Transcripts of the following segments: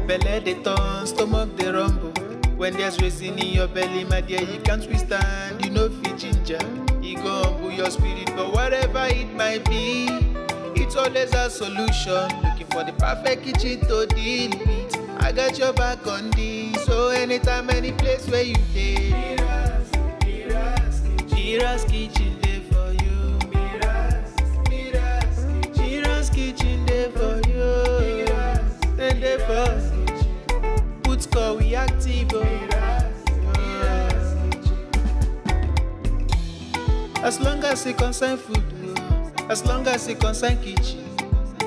Belle dey turn, stomach dey rumble. When there's reason in your belly, my dear, you can't withstand. You know fit ginger, e go humble your spirit. But whatever it might be, it's always a solution. Looking for the perfect kitchen to deal with. I got your back on this, so anytime, any place where you dey. MIRA'S kitchen dey for you. MIRA'S kitchen dey for you. And dey for put call we active. As long as it concern food, as long as it concern kitchen,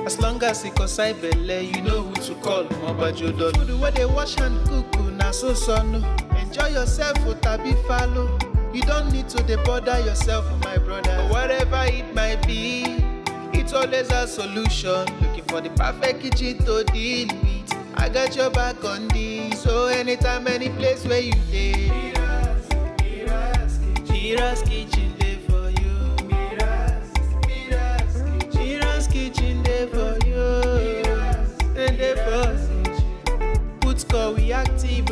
as long as it concern belle, you know who to call. Mobajodo food where they wash and cook, na so no. Enjoy yourself, tabi follow. You don't need to bother yourself, my brother. But whatever it might be, it's always a solution. Looking for the perfect kitchen to deal with. I got your back on this, so anytime, any place where you dey. MIRA'S kitchen dey for you. MIRA'S kitchen dey for you. And dey for put call we active.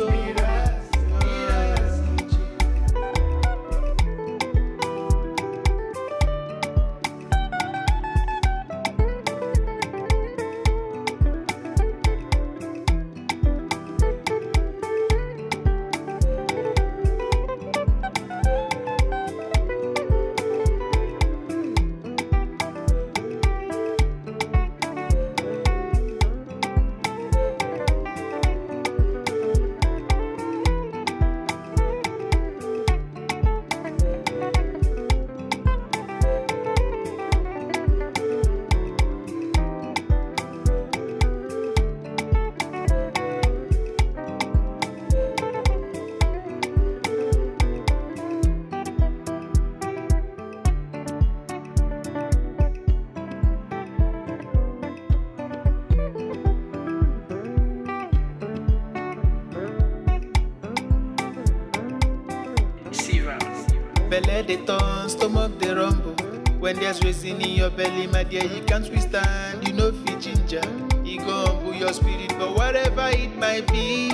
Belle dey turn, stomach dey rumble. When there's reason in your belly, my dear, you can't withstand. You know fit ginger, e go humble your spirit. But whatever it might be,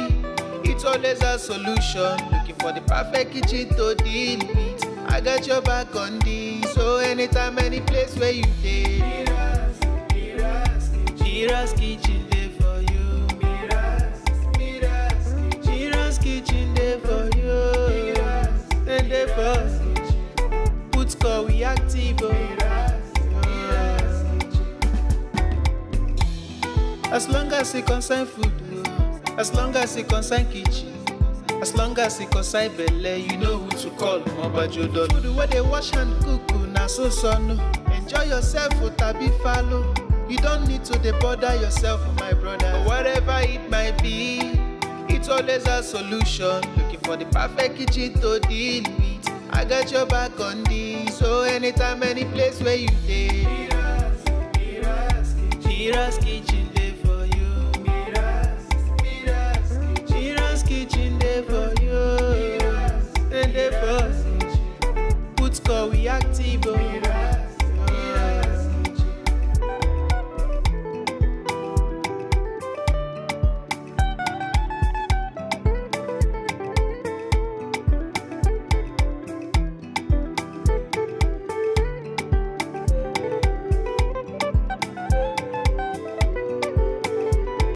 it's always a solution. Looking for the perfect kitchen to deal with. I got your back on this, so anytime, any place where you dey. MIRA'S kitchen dey for you. MIRA'S kitchen dey for you. And dey for put call we active. As long as it concern food, as long as it concern kitchen, as long as it concern belle, you know who to call. Mobajodo food where they wash and cook, na so no. Enjoy yourself, tabi follow. You don't need to bother yourself, my brother. But whatever it might be, it's always a solution. Looking for the perfect kitchen to deal with. I got your back on this, so anytime, any place where you dey. MIRA'S kitchen dey for you. MIRA'S kitchen dey for you. And dey for put call we active.